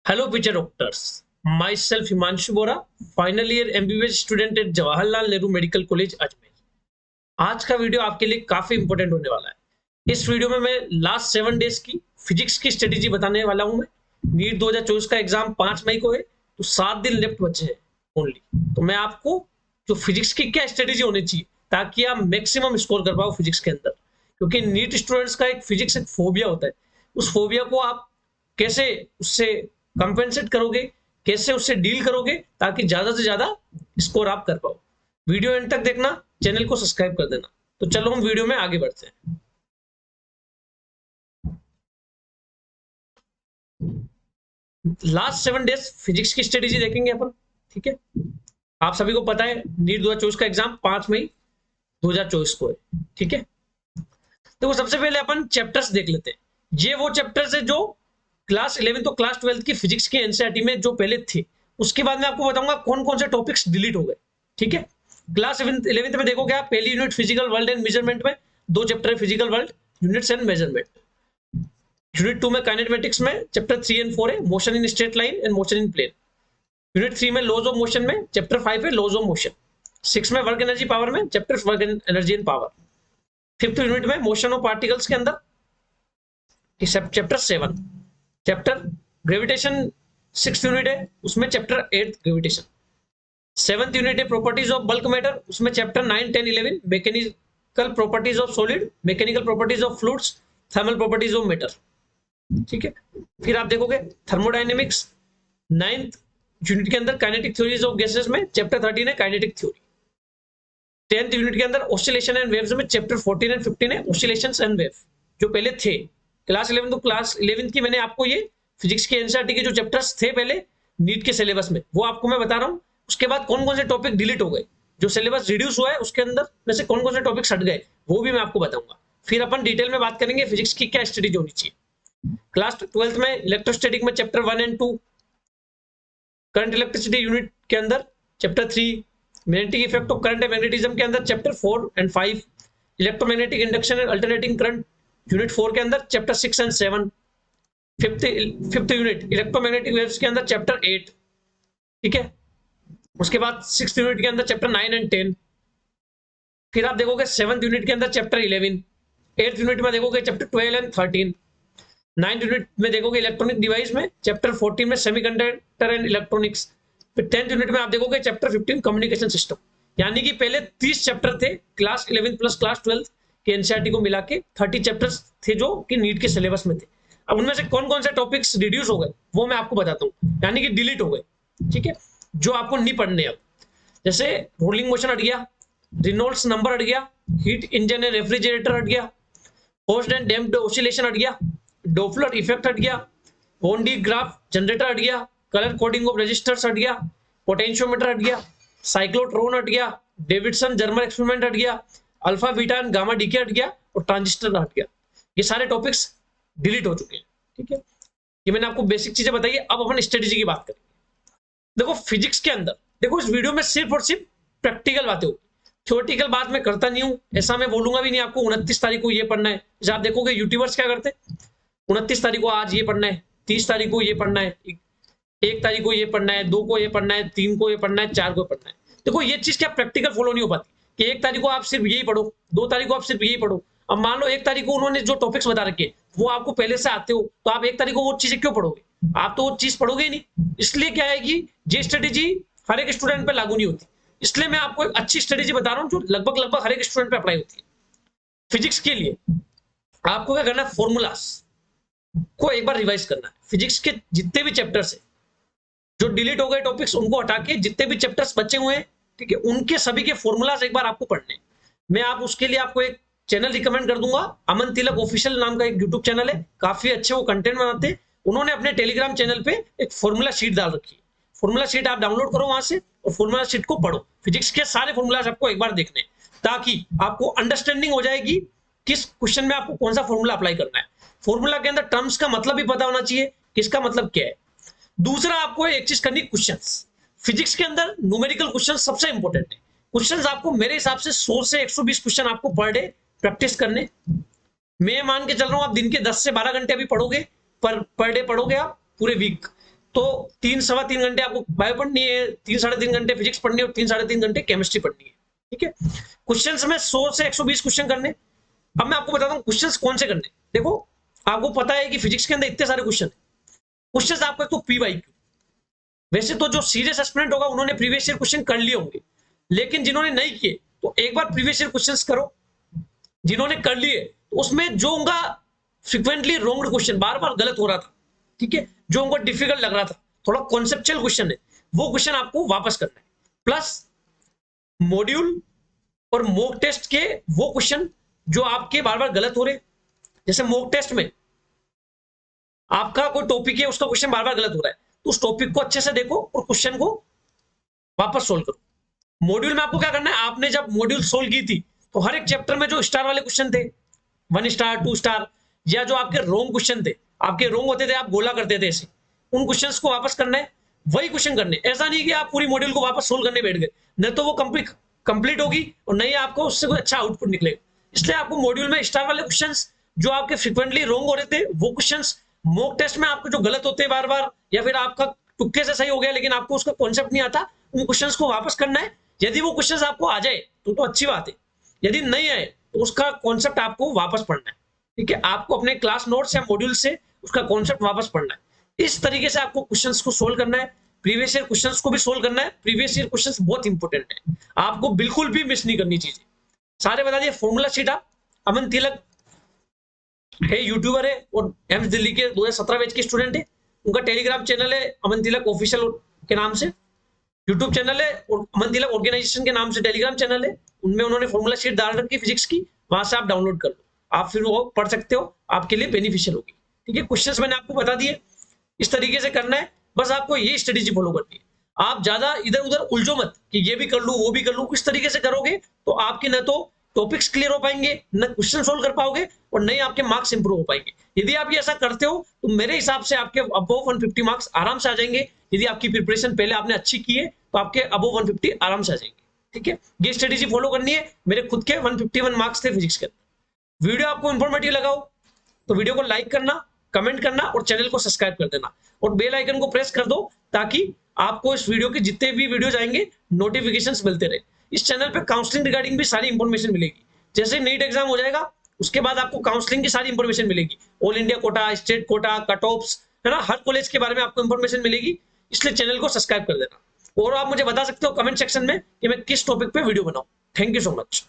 Hello, future doctors. Myself Himanshu Bora, final year MBBS student at Jawaharlal Nehru medical college Ajmer. आज का video आपके लिए काफी इंपॉर्टेंट होने वाला है। इस वीडियो में मैं लास्ट 7 डेज की फिजिक्स की स्ट्रेटेजी बताने वाला हूं। मैं नीट 2024 का एग्जाम 5 मई को है, तो 7 दिन लेफ्ट बचे हैं ओनली। तो मैं आपको जो फिजिक्स की क्या स्ट्रेटेजी होनी चाहिए ताकि आप मैक्सिमम स्कोर कर पाओ फिजिक्स के अंदर, क्योंकि नीट स्टूडेंट्स का एक फिजिक्स एक फोबिया होता है। उस फोबिया को आप कैसे उससे कंपेंसेट करोगे, कैसे उससे डील करोगे ताकि ज्यादा से ज्यादा स्कोर आप कर पाओ। वीडियो एंड तक देखना, चैनल को सब्सक्राइब कर देना। तो चलो हम वीडियो में आगे बढ़ते हैं। लास्ट 7 डेज फिजिक्स की स्ट्रेटेजी देखेंगे अपन, ठीक है। आप सभी को पता है नीट 2024 का एग्जाम 5 मई 2024 को है, ठीक है। तो सबसे पहले अपन चैप्टर्स देख लेते हैं। ये वो चैप्टर्स है जो क्लास 11 तो क्लास 12 की फिजिक्स की एनसीईआरटी में जो पहले थे। उसके बाद मैं आपको बताऊंगा कौन कौन से टॉपिक्स डिलीट हो गए, ठीक है। क्लास 11th में देखोगे आप पहली unit physical world and measurement में 2 चैप्टर है, physical world, units and measurement. Unit 2 में काइनेमेटिक्स में चैप्टर 3 एंड 4 है, motion in straight line and motion in plane. Unit 3 में लॉज ऑफ मोशन में चैप्टर 5 है, लॉज ऑफ मोशन। 6 में work energy power में chapter work energy and power. 5th unit में motion of particles के अंदर chapter 7। Chapter gravitation 6th unit है, उसमें चैप्टर 8 ग्रेविटेशन। 7th यूनिट है प्रॉपर्टीज ऑफ बल्क मैटर, उसमें chapter 9, 10, 11 mechanical properties of solid, mechanical properties of fluids, thermal properties of matter, ठीक है। फिर आप देखोगे थर्मोडायनेमिक्स 9th यूनिट के अंदर काइनेटिक थ्योरीज ऑफ गैसेस में चैप्टर 13 है काइनेटिक थ्योरी। 10th यूनिट के अंदर ऑसिलेशन एंड वेव्स में चैप्टर 14 एंड 15 है ऑसिलेशंस एंड वेव, जो पहले थे क्लास 11। तो क्लास 11 की मैंने आपको ये फिजिक्स के एनसीईआरटी के जो चैप्टर्स थे पहले नीट के सिलेबस में, वो आपको मैं बता रहा हूँ। उसके बाद कौन कौन से टॉपिक डिलीट हो गए, जो सिलेबस रिड्यूस हुआ है उसके अंदर में से कौन कौन से टॉपिक्स हट गए, वो भी मैं आपको बताऊंगा। फिर अपन डिटेल में बात करेंगे फिजिक्स की क्या स्टडी होनी चाहिए। क्लास 12th में इलेक्ट्रोस्टैटिक में chapter 1 and 2, current electricity unit के अंदर chapter 3, magnetic effect of current and magnetism के अंदर chapter 4 and 5, electromagnetic induction and alternating current unit 4 के अंदर chapter 6 and 7। Fifth unit electromagnetic waves के अंदर चैप्टर 8, ठीक है। उसके बाद 6th यूनिट के अंदर चैप्टर 9 एंड 10। फिर आप देखोगे 7th यूनिट के अंदर चैप्टर 11। 8th यूनिट में देखोगे चैप्टर 12 एंड 13। 9th यूनिट में देखोगे इलेक्ट्रॉनिक डिवाइस में चैप्टर 14 में सेमीकंडक्टर एंड इलेक्ट्रॉनिक्स। फिर 10th यूनिट में आप देखोगे चैप्टर 15 कम्युनिकेशन सिस्टम। यानी कि पहले 30 चैप्टर थे क्लास 11 प्लस क्लास 12 के एनसीईआरटी को मिला के 30 चैप्टर्स थे जो कि नीट के सिलेबस में थे। अब उनमें से कौन कौन से टॉपिक्स रिड्यूस हो गए वो मैं आपको बताता हूँ, यानी कि डिलीट हो गए, ठीक है, जो आपको नहीं पढ़ने। अब जैसे रोलिंग मोशन हट गया, रिनोल्ड्स नंबर हट गया, हीट इंजन एंड रेफ्रिजरेटर हट गया, फोर्स्ड एंड डैम्प्ड ऑसिलेशन हट गया, डॉपलर इफेक्ट हट गया, वॉन डी ग्राफ जनरेटर हट गया, कलर कोडिंग ऑफ रजिस्टर्स हट गया, पोटेंशियोमीटर हट गया, साइक्लोट्रॉन हट गया, डेविडसन जर्मर एक्सपेरिमेंट हट गया, alpha beta and gamma decay हट गया और ट्रांजिस्टर हट गया। ये सारे टॉपिक्स डिलीट हो चुके हैं, ठीक है। ये मैंने आपको बेसिक चीजें बताई है। अब अपन स्ट्रेटेजी की बात करेंगे। देखो फिजिक्स के अंदर देखो इस वीडियो में सिर्फ और सिर्फ प्रैक्टिकल बातें होगी, थ्योरेटिकल बात मैं करता नहीं हूं, ऐसा मैं बोलूंगा भी नहीं आपको 29 तारीख को ये पढ़ना है। जैसे आप देखोगे यूट्यूबर्स क्या करते हैं, 29 तारीख को आज ये पढ़ना है, 30 तारीख को ये पढ़ना है, 1 तारीख को ये पढ़ना है, 2 को ये पढ़ना है, 3 को ये पढ़ना है, 4 को पढ़ना है। देखो ये चीज क्या प्रैक्टिकल फॉलो नहीं हो पाती कि 1 तारीख को आप सिर्फ यही पढ़ो, 2 तारीख को आप सिर्फ यही पढ़ो। अब मान लो 1 तारीख को उन्होंने जो टॉपिक्स बता रखे वो आपको पहले से आते हो, तो आप 1 तारीख को वो चीजें क्यों पढ़ोगे? आप तो वो चीज पढ़ोगे ही नहीं। इसलिए क्या है कि ये स्ट्रेटेजी हर एक स्टूडेंट पे लागू नहीं होती। इसलिए मैं आपको एक अच्छी स्ट्रेटेजी बता रहा हूँ जो लगभग हर एक स्टूडेंट पे अप्लाई होती है। फिजिक्स के लिए आपको क्या करना है, फॉर्मूलास को एक बार रिवाइज करना है। फिजिक्स के जितने भी चैप्टर्स है, जो डिलीट हो गए टॉपिक्स उनको हटा के जितने भी चैप्टर्स बचे हुए हैं, ठीक है, उनके सभी के फॉर्मूलाज एक बार आपको पढ़ने। मैं आप उसके लिए आपको एक चैनल रिकमेंड कर दूंगा, अमन तिलक ऑफिशियल नाम का एक यूट्यूब चैनल है, काफी अच्छे वो कंटेंट बनाते हैं। उन्होंने अपने टेलीग्राम चैनल पे एक फॉर्मूला शीट डाल रखी है। फॉर्मूला शीट आप डाउनलोड करो वहां से और फॉर्मूला शीट को पढ़ो। फिजिक्स के सारे फॉर्मूलाज आपको एक बार देखने, ताकि आपको अंडरस्टैंडिंग हो जाएगी किस क्वेश्चन में आपको कौन सा फॉर्मूला अप्लाई करना है। फॉर्मूला के अंदर टर्म्स का मतलब भी पता होना चाहिए, किसका मतलब क्या है। दूसरा आपको एक चीज करनी, क्वेश्चंस। फिजिक्स के अंदर न्यूमेरिकल क्वेश्चन सबसे इंपॉर्टेंट है। क्वेश्चंस आपको मेरे हिसाब से 100 से 120 क्वेश्चन आपको पर डे प्रैक्टिस करने। मैं मान के चल रहा हूं आप दिन के 10 से 12 घंटे अभी पढ़ोगे, पर डे पढ़ोगे आप पूरे वीक, तो 3-3.25 घंटे आपको बायो पढ़नी है, 3-3.5 घंटे फिजिक्स पढ़नी है और 3-3.5 घंटे केमिस्ट्री पढ़नी है। ठीक है, क्वेश्चंस में 100 से 120 क्वेश्चन करने। अब मैं आपको बताता हूँ क्वेश्चंस कौन से करने। देखो आपको पता है कि फिजिक्स के अंदर इतने सारे क्वेश्चन है। क्वेश्चंस आपको तो पीवाईक्यू, वैसे तो जो सीरियस एस्पिरेंट होगा उन्होंने प्रीवियस ईयर क्वेश्चन कर लिए होंगे, लेकिन जिन्होंने नहीं किए तो एक बार प्रीवियस ईयर क्वेश्चंस करो। जिन्होंने कर लिए तो उसमें जो उनका फ्रिक्वेंटली रॉन्ग क्वेश्चन बार बार गलत हो रहा था, ठीक है, जो उनको डिफिकल्ट लग रहा था, थोड़ा कॉन्सेप्चुअल क्वेश्चन है, वो क्वेश्चन आपको वापस करना है। प्लस मॉड्यूल और मॉक टेस्ट के वो क्वेश्चन जो आपके बार बार गलत हो रहे, जैसे मॉक टेस्ट में आपका कोई टॉपिक है उसका क्वेश्चन बार बार गलत हो रहा है, तो उस टॉपिक को अच्छे से देखो और क्वेश्चन को वापस सोल्व करो। मॉड्यूल में आपको क्या करना है, आपने जब मॉड्यूल सोल्व की थी तो हर एक चैप्टर में जो स्टार वाले क्वेश्चन थे, 1 स्टार 2 स्टार, या जो आपके रॉन्ग क्वेश्चन थे, आपके रॉन्ग होते थे, आप गोला करते थे ऐसे, उन क्वेश्चंस को वापस करना है, वही क्वेश्चन करने। ऐसा नहीं कि आप पूरी मॉड्यूल को वापस सोल्व करने बैठ गए, न तो वो कंप्लीट होगी और नहीं आपको उससे कोई अच्छा आउटपुट निकलेगा। इसलिए आपको मॉड्यूल में स्टार वाले क्वेश्चंस जो आपके फ्रिक्वेंटली रॉन्ग हो रहे थे वो क्वेश्चंस, मॉक टेस्ट में आपको जो गलत होते हैं बार बार, या फिर आपका तुक्के से सही हो गया लेकिन आपको उसका कॉन्सेप्ट नहीं आता, उन क्वेश्चंस को वापस करना है। यदि वो क्वेश्चंस आपको आ जाए तो अच्छी बात है, यदि नहीं आए तो उसका कॉन्सेप्ट आपको वापस पढ़ना है। ठीक है, आपको अपने क्लास नोट्स या मॉड्यूल से उसका कॉन्सेप्ट वापस पढ़ना है। इस तरीके से आपको क्वेश्चंस को सोल्व करना है, प्रीवियस ईयर क्वेश्चंस को भी सोल्व करना है। प्रीवियस ईयर क्वेश्चंस बहुत इंपॉर्टेंट है, आपको बिल्कुल भी मिस नहीं करनी चीजें। सारे बता दिए। फॉर्मूला शीट आप अमन तिलक है, यूट्यूबर है और एम्स दिल्ली के 2017 बैच के स्टूडेंट है। उनका टेलीग्राम चैनल है अमन तिलक ऑफिशियल के नाम से, यूट्यूब चैनल है और अमन तिलक ऑर्गेनाइजेशन के नाम से टेलीग्राम चैनल है। उनमें उन्होंने फॉर्मूला शीट डाल रखी है फिजिक्स की, वहां से आप डाउनलोड कर लो, आप फिर वो पढ़ सकते हो, आपके लिए बेनिफिशियल होगी। ठीक है, क्वेश्चंस मैंने आपको बता दिए, इस तरीके से करना है। बस आपको ये स्ट्रेटेजी फॉलो करनी है। आप ज्यादा इधर उधर उलझो मत कि ये भी कर लूं वो भी कर लूं। इस तरीके से करोगे तो आपके न तो टॉपिक्स क्लियर हो पाएंगे, न क्वेश्चन सोल्व कर पाओगे और न ही आपके मार्क्स इंप्रूव हो पाएंगे। यदि आप ये ऐसा करते हो तो मेरे हिसाब से आपके अबव 150 मार्क्स आराम से आ जाएंगे। यदि आपकी प्रिपरेशन पहले आपने अच्छी की है तो आपके अबव 150 आराम से आ जाएंगे। ठीक है, ये स्ट्रेटेजी फॉलो करनी है। मेरे खुद के 151 मार्क्स थे फिजिक्स के अंदर। वीडियो आपको इंफॉर्मेटिव लगा हो तो वीडियो को लाइक करना, कमेंट करना और चैनल को सब्सक्राइब कर देना और बेल आइकन को प्रेस कर दो ताकि आपको इस वीडियो के जितने भी वीडियोस आएंगे नोटिफिकेशंस मिलते रहे। इस चैनल पे काउंसलिंग रिगार्डिंग भी सारी इंफॉर्मेशन मिलेगी। जैसे नीट एग्जाम हो जाएगा उसके बाद आपको काउंसलिंग की सारी इंफॉर्मेशन मिलेगी, all India quota, state quota, cut offs, है ना, हर कॉलेज के बारे में आपको इंफॉर्मेशन मिलेगी। इसलिए चैनल को सब्सक्राइब कर देना और आप मुझे बता सकते हो कमेंट सेक्शन में कि मैं किस टॉपिक पे वीडियो बनाऊं। Thank you so much.